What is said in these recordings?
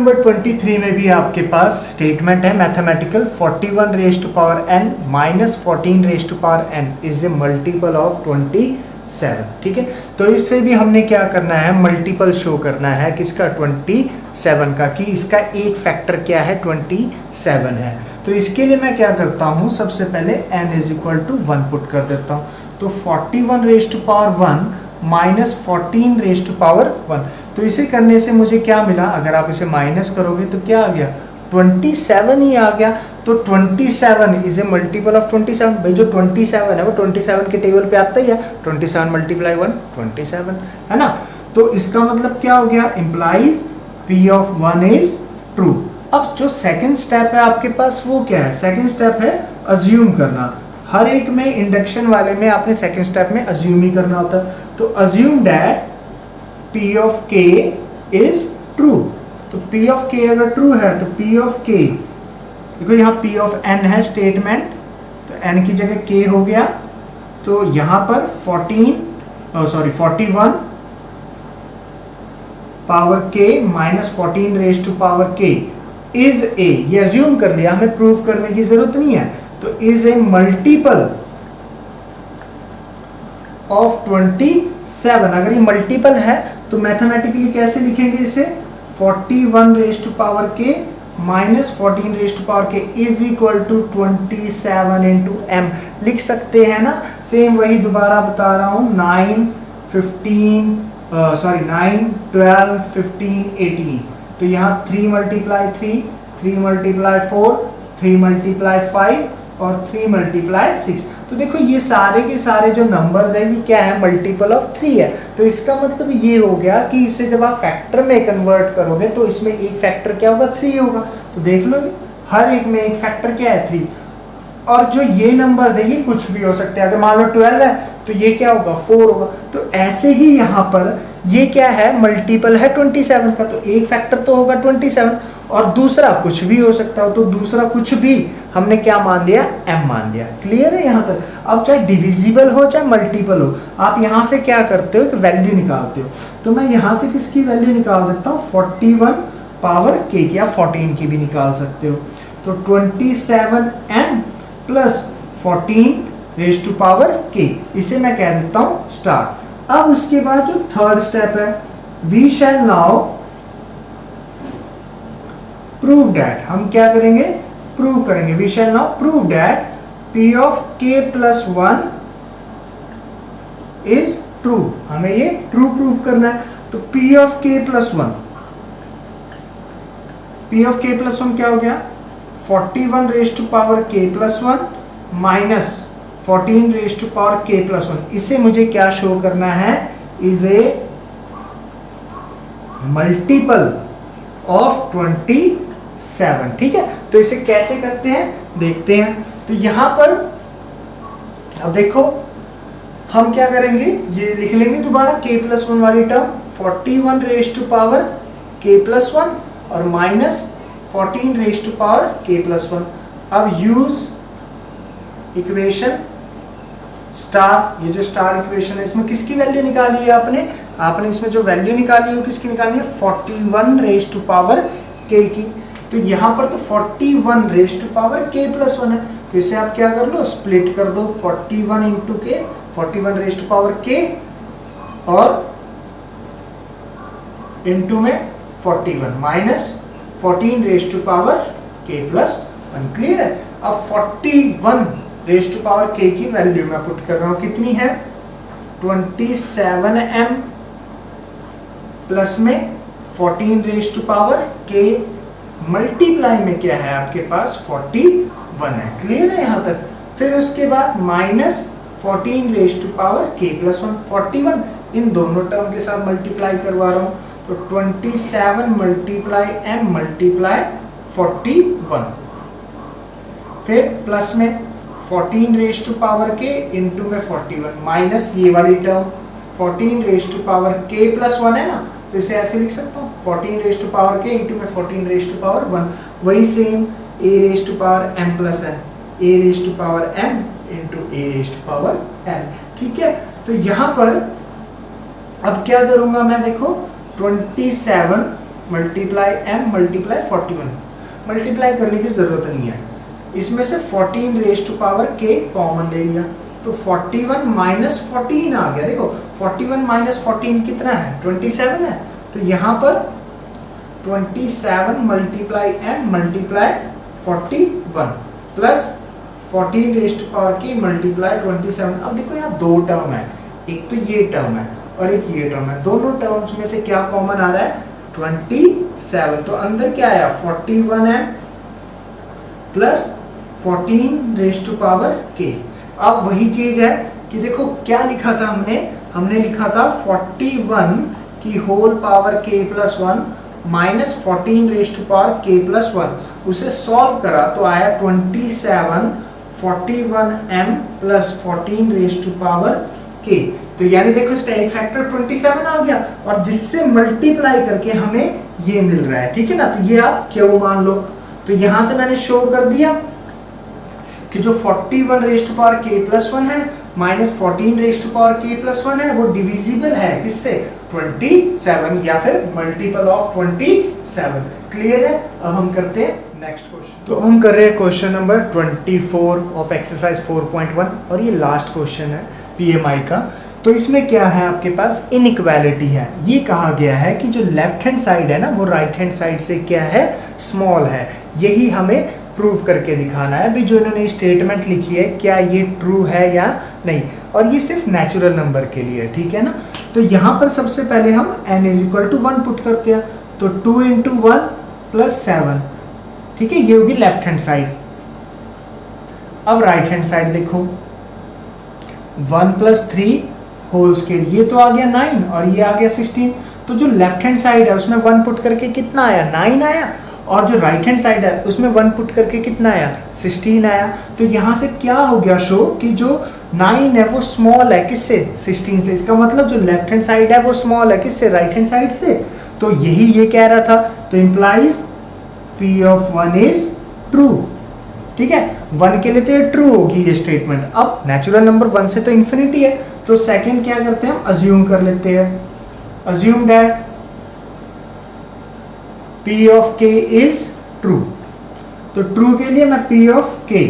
Number 23 में भी आपके पास स्टेटमेंट है mathematical 41 raise to power n minus 14 raise to power n is a multiple of 27। ठीक है, तो इससे भी हमने क्या करना है, मल्टीपल शो करना है किसका, 27 का, कि इसका एक फैक्टर क्या है, 27 है। तो इसके लिए मैं क्या करता हूँ, सबसे पहले n is equal to 1 put कर देता हूँ। तो 41 raise to power 1 minus 14 raise to power 1, तो इसे करने से मुझे क्या मिला, अगर आप इसे माइनस करोगे तो क्या आ गया, 27 ही आ गया। तो 27 इज ए मल्टीपल ऑफ 27। भाई जो 27 है वो 27 के टेबल पे आता ही है, 27 मल्टीप्लाई 1 27 है ना। तो इसका मतलब क्या हो गया, implies P of 1 is true. अब जो सेकंड स्टेप है आपके पास वो क्या है, सेकंड स्टेप है अज्यूम करना। हर एक में इंडक्शन वाले में आपने सेकंड स्टेप में अज्यूम ही करना होता है। तो assume that P of K is true. तो P ऑफ K अगर ट्रू है तो P ऑफ K, देखो यहाँ P ऑफ N है स्टेटमेंट, तो N की जगह K हो गया। तो यहाँ पर 41 power K minus 14 raise to power K is a, ये अज्यूम कर लिया, हमें प्रूव करने की जरूरत नहीं है। तो इज ए मल्टीपल ऑफ 27। अगर ये मल्टीपल है तो मैथमेटिकली कैसे लिखेंगे इसे, 41 raise to power K minus 14 raise to power K is equal to 27 into m लिख सकते हैं ना। सेम वही दोबारा बता रहा हूं, 9 12 15 18। तो यहाँ 3 मल्टीप्लाई 3, 3 मल्टीप्लाई 4, 3 मल्टीप्लाई 5 और 3 मल्टीप्लाई 6। तो देखो ये सारे के सारे जो नंबर्स है ये क्या है, मल्टीपल ऑफ 3 है। तो इसका मतलब ये हो गया कि इसे जब आप फैक्टर में कन्वर्ट करोगे तो इसमें एक फैक्टर क्या होगा, 3 होगा। तो देख लो हर एक में एक फैक्टर क्या है, 3। और जो ये नंबर्स है ये कुछ भी हो सकते हैं, अगर मान लो 12 है तो ये क्या होगा, 4 होगा। तो ऐसे ही यहाँ पर ये क्या है, मल्टीपल है 27 का, तो एक फैक्टर तो होगा 27 और दूसरा कुछ भी हो सकता हो। तो दूसरा कुछ भी हमने क्या मान लिया, m मान लिया। क्लियर है यहाँ तक। अब चाहे डिविजिबल हो चाहे मल्टीपल हो, आप यहाँ से क्या करते हो, एक वैल्यू निकालते हो। तो मैं यहाँ से किसकी वैल्यू निकाल देता हूँ, 41 पावर K की, आप 14 की भी निकाल सकते हो। तो 27n plus 14 raise to power K, इसे मैं कह देता हूँ स्टार। अब उसके बाद जो थर्ड स्टेप है, we shall now prove that, हम क्या करेंगे, प्रूव करेंगे। We shall now prove that P of K plus 1 is true. हमें ये ट्रू प्रूव करना है। तो P of K plus 1, P of K plus 1 क्या हो गया, 41 raise to power K plus 1 minus 14 raise to power K plus 1। इसे मुझे क्या शो करना है, इज ए मल्टीपल ऑफ 27। ठीक है, तो इसे कैसे करते हैं देखते हैं। तो यहां पर अब देखो हम क्या करेंगे, ये लिख लेंगे दोबारा K प्लस 1 वाली term, 41 raise to power K plus 1 और minus 14 raise to power K plus 1। अब यूज इक्वेशन स्टार, ये जो स्टार इक्वेशन है इसमें किसकी वैल्यू निकाली है आपने इसमें जो वैल्यू निकाली है वो किसकी निकाली है, 41 रेज टू पावर K की। तो यहाँ पर तो 41 raise to power K plus 1 है, तो इसे आप क्या कर लो, स्प्लिट कर दो, 41 into K, 41 raise to power K और इंटू में 41 minus 14 raise to power K plus 1। Clear है। अब 41 रेज टू पावर K की वैल्यू मैं पुट कर रहा हूं, कितनी है, 27m प्लस में 14 raise to power K multiply में क्या है आपके पास, 41 है। क्लियर है यहाँ तक। फिर उसके बाद minus 14 raise to power K plus 1, 41 इन दोनों टर्म के साथ मल्टीप्लाई करवा रहा हूँ। तो 27 मल्टीप्लाई m मल्टीप्लाई 41, फिर प्लस में 14 raise to power K into में 41 माइनस ये वाली term 14 raise to power K plus 1 है ना, तो इसे ऐसे लिख सकता हूँ, 14 raise to power K into में 14 रेज टू पावर 1। वही same a raise to power m plus n, a raise to power m into a raise to power n। ठीक है, तो यहाँ पर अब क्या करूंगा मैं, देखो 27 मल्टीप्लाई m मल्टीप्लाई 41, मल्टीप्लाई करने की जरूरत नहीं है, इसमें से 14 raise to power k common ले लिया तो 41 माइनस 14 आ गया। देखो 41 माइनस 14 कितना है, 27 है। तो यहाँ पर 27 multiply m multiply 41 plus 14 raise to power k multiply 27। अब देखो यहाँ दो टर्म है, एक तो ये टर्म है और एक ये टर्म है, दोनों टर्म्स में से क्या कॉमन आ रहा है, 27। तो अंदर क्या आया 41m plus 14 raise to power k। अब वही चीज है कि देखो क्या लिखा था हमने लिखा था 41 की whole power k plus 1 minus 14 raise to power k plus 1, उसे सॉल्व करा तो आया 27 41m plus 14 raise to power k। तो यानी देखो इसका एक फैक्टर 27 आ गया और जिससे मल्टीप्लाई करके हमें ये मिल रहा है, ठीक है ना। तो ये आप क्यों मान लो, तो यहां से मैंने शो कर दिया कि जो 41 raise to power k plus 1 है minus 14 raise to power k plus 1 है वो डिविजिबल है किससे, 27 या फिर मल्टीपल ऑफ 27। क्लियर है। अब हम करते हैं नेक्स्ट क्वेश्चन। तो हम कर रहे हैं क्वेश्चन नंबर 24 ऑफ एक्सरसाइज 4.1 और ये लास्ट क्वेश्चन है पीएमआई का। तो इसमें क्या है, आपके पास इनइक्वालिटी है। ये कहा गया है कि जो लेफ्ट हैंड साइड है ना वो राइट हैंड साइड से क्या है, स्मॉल है। यही हमें प्रूव करके दिखाना है। अभी जो इन्होंने स्टेटमेंट लिखी है क्या ये ट्रू है या नहीं, और ये सिर्फ नेचुरल नंबर के लिए, ठीक है ना। तो यहाँ पर सबसे पहले हम n is equal to 1 put करते हैं, तो 2 इंटू 1 प्लस 7, ठीक है, ये होगी लेफ्ट हैंड साइड। अब राइट हैंड साइड देखो 1 प्लस 3 होल स्क्वायर, ये तो आ गया 9 और ये आ गया 16। तो जो लेफ्ट हैंड साइड है उसमें 1 पुट करके कितना आया, 9 आया, और जो राइट हैंड साइड है उसमें 1 पुट करके कितना आया, 16 आया। तो यहाँ से क्या हो गया शो कि जो 9 है वो स्मॉल है किससे, 16 से। इसका मतलब जो लेफ्ट हैंड साइड है वो स्मॉल है किससे, राइट हैंड साइड से। तो यही ये कह रहा था। तो implies P of 1 is true, ठीक है। 1 के लिए तो ये ट्रू होगी ये स्टेटमेंट। अब नेचुरल नंबर 1 से तो इंफिनिटी है, तो सेकंड क्या करते हैं हम, अज्यूम कर लेते हैं, assume that P of k is true. तो ट्रू के लिए मैं P ऑफ k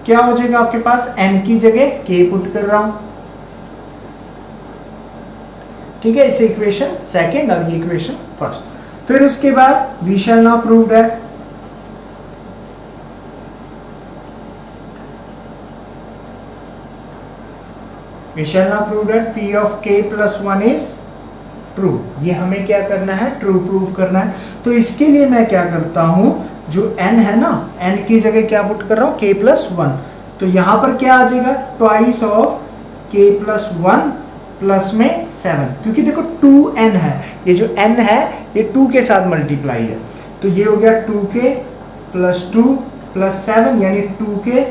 क्या हो जाएगा आपके पास, n की जगह k पुट कर रहा हूं, ठीक है। इसे इक्वेशन सेकंड और ये इक्वेशन फर्स्ट। फिर उसके बाद we shall now prove that we shall now prove that P of k plus 1 is true। ये हमें क्या करना है, ट्रू प्रूव करना है। तो इसके लिए मैं क्या करता हूं, जो n है ना, n की जगह क्या पुट कर रहा हूं, k plus 1। तो यहां पर क्या आ जाएगा, twice of k plus 1 plus में 7, क्योंकि देखो 2n है, ये जो n है ये 2 के साथ मल्टीप्लाई है। तो ये हो गया 2k प्लस 2 प्लस 7 यानी 2k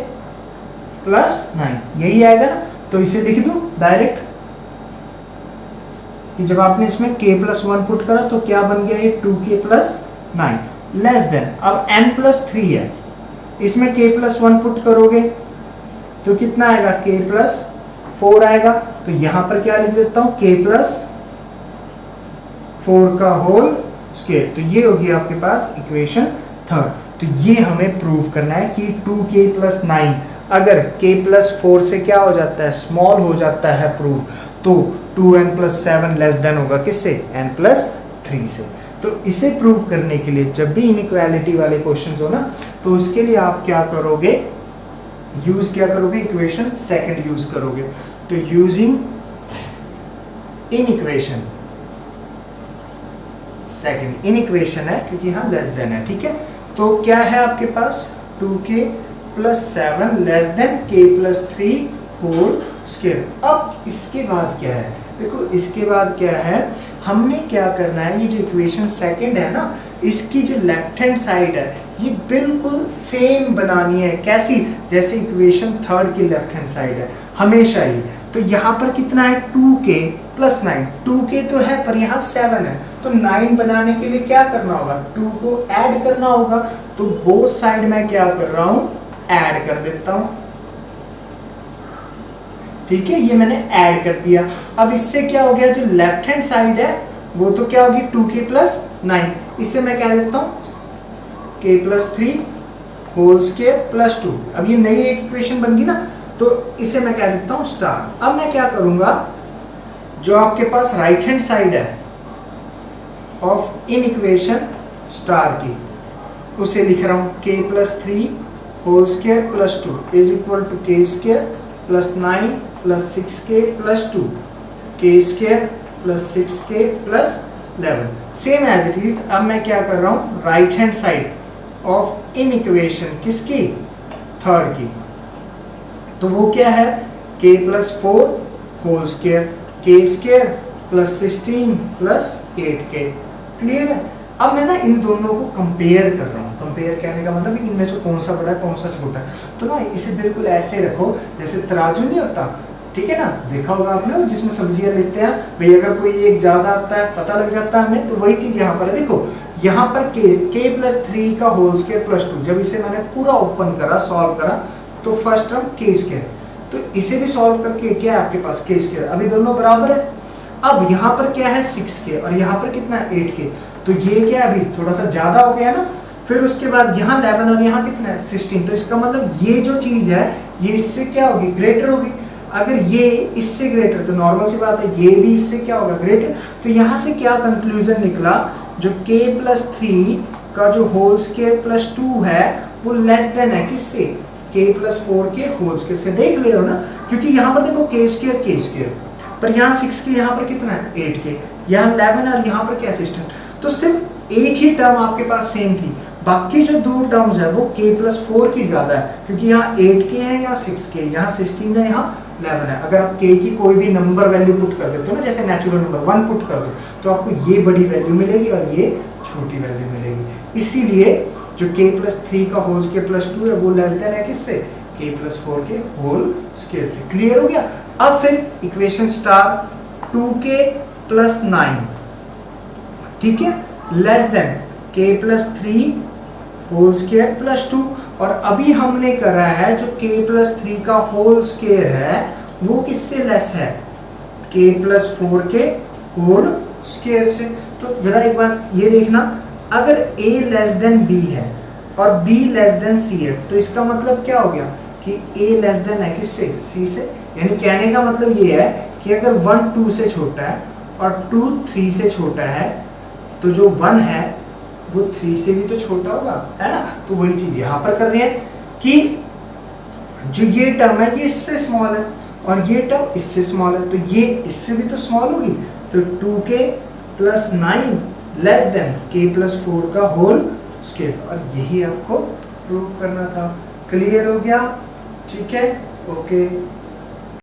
प्लस 9, यही आएगा ना। तो इसे लिख दूं डायरेक्ट कि जब आपने इसमें k प्लस 1 पुट करा तो क्या बन गया, ये 2k प्लस 9 लेस देन, अब n प्लस 3 है, इसमें k प्लस 1 पुट करोगे तो कितना आएगा, k प्लस 4 आएगा। तो यहां पर क्या लिख देता हूं, k प्लस 4 का होल स्क्वायर। तो ये होगी आपके पास इक्वेशन थर्ड। तो ये हमें प्रूव करना है कि 2k प्लस 9 अगर k प्लस 4 से क्या हो जाता है, स्मॉल हो जाता है प्रूव, तो 2n प्लस 7 लेस देन होगा किससे, n प्लस 3 से। तो इसे प्रूव करने के लिए जब भी इनइक्वालिटी वाले क्वेश्चंस हो ना, तो उसके लिए आप क्या करोगे, यूज क्या करोगे, इक्वेशन सेकंड यूज करोगे। तो using in equation second, in equation है क्योंकि यहाँ लेस देन है, ठीक है। तो क्या है आपके पास, 2k plus 7 less than k plus 3 whole square. अब इसके बाद क्या है, देखो इसके बाद क्या है, हमने क्या करना है, ये जो इक्वेशन सेकंड है ना, इसकी जो लेफ्ट हैंड साइड है ये बिल्कुल सेम बनानी है। कैसी, जैसे इक्वेशन थर्ड की लेफ्ट हैंड साइड है हमेशा ही। तो यहाँ पर कितना है, 2k प्लस 9, 2k तो है पर यहाँ 7 है, तो 9 बनाने के लिए क्या करना होगा, 2 को ऐड करना होगा। तो बोथ साइड में क्या कर रहा हूँ, ऐड कर देता हूं, ठीक है, ये मैंने ऐड कर दिया। अब इससे क्या हो गया, जो लेफ्ट हैंड साइड है वो तो क्या होगी 2k प्लस 9, इसे मैं क्या देता हूँ k plus 3 whole square plus 2। अब ये नई एक इक्वेशन बन गई ना, तो इसे मैं क्या देता हूँ स्टार। अब मैं क्या करूंगा, जो आपके पास राइट हैंड साइड है ऑफ इन इक्वेशन स्टार की, उसे लिख रहा हूँ k plus 3 whole square plus 2 is equal to k square plus 9 plus 6k plus 2, k square plus 6k plus 11। Same as it is. अब मैं क्या कर रहा हूँ, right hand side of in equation किसकी, थर्ड की, तो वो क्या है k plus 4 whole square, k square plus 16 plus 8k। Clear है। अब मैं ना इन दोनों को कंपेयर कर रहा हूँ। कंपेयर कहने का मतलब इनमें से कौन सा बड़ा है कौन सा छोटा है। तो ना इसे बिल्कुल ऐसे रखो जैसे तराजू नहीं होता, ठीक है ना, देखा होगा आपने जिसमें सब्जियां लेते हैं भाई, अगर कोई एक ज्यादा आता है पता लग जाता है हमें, तो वही चीज यहाँ पर है। देखो यहाँ पर k प्लस 3 का होल स्क्वायर प्लस 2, जब इसे मैंने पूरा ओपन करा सॉल्व करा तो फर्स्ट टर्म k स्क्वायर, तो इसे भी सॉल्व करके क्या है आपके पास k स्क्वायर, अभी दोनों बराबर है। अब यहाँ पर क्या है 6k और यहाँ पर कितना है 8k, तो ये क्या है अभी थोड़ा सा ज्यादा हो गया ना। फिर उसके बाद यहाँ 11 और यहाँ कितना है 16, तो इसका मतलब ये जो चीज है ये इससे क्या होगी, ग्रेटर होगी। अगर ये इससे ग्रेटर, तो नॉर्मल सी बात है ये भी इससे क्या होगा, ग्रेटर। तो यहाँ से क्या कंक्लूजन निकला, जो k प्लस 3 का जो होल स्क्वायर प्लस 2 है वो लेस देन है किससे, k प्लस 4 के होल स्क्वायर से। देख ले रहे हो ना, क्योंकि यहाँ पर देखो k स्क्वायर, पर यहाँ 6k, यहाँ पर कितना है 8k, यहाँ 11 और यहाँ पर क्या 16, तो सिर्फ एक ही टर्म आपके पास सेम थी, बाकी जो दो टर्म्स है वो k प्लस 4 की ज्यादा है, क्योंकि यहाँ 8k है, यहाँ 6k, यहाँ 16 है, यहाँ 11 है। अगर आप k की कोई भी नंबर वैल्यू पुट कर देते हो ना, जैसे नेचुरल नंबर 1 पुट कर दो, तो आपको ये बड़ी वैल्यू मिलेगी और ये छोटी वैल्यू मिलेगी। इसीलिए जो k प्लस 3 का होल स्क्वायर प्लस 2 है वो लेस देन है किससे, k प्लस 4 के होल स्क्वायर से। क्लियर हो गया। अब फिर इक्वेशन स्टार 2k प्लस 9, ठीक है, less than k plus 3 whole square plus 2, और अभी हमने करा है जो k प्लस 3 का होल स्क्वायर है वो किससे लेस है, k प्लस 4 के होल स्क्वायर से। तो जरा एक बार ये देखना, अगर a लेस देन b है और b लेस देन c है, तो इसका मतलब क्या हो गया कि a लेस देन है किससे, c से। यानी कहने का मतलब ये है कि अगर 1 2 से छोटा है और 2 3 से छोटा है, तो जो 1 है वो 3 से भी तो छोटा होगा, है ना। तो वही चीज यहाँ पर कर रहे हैं कि जो ये टर्म है ये इससे स्मॉल है और ये टर्म इससे स्मॉल है, तो ये इससे भी तो स्मॉल होगी। तो 2k plus 9 less than k plus 4 का होल स्क्वायर, और यही आपको प्रूव करना था। क्लियर हो गया, ठीक है, ओके।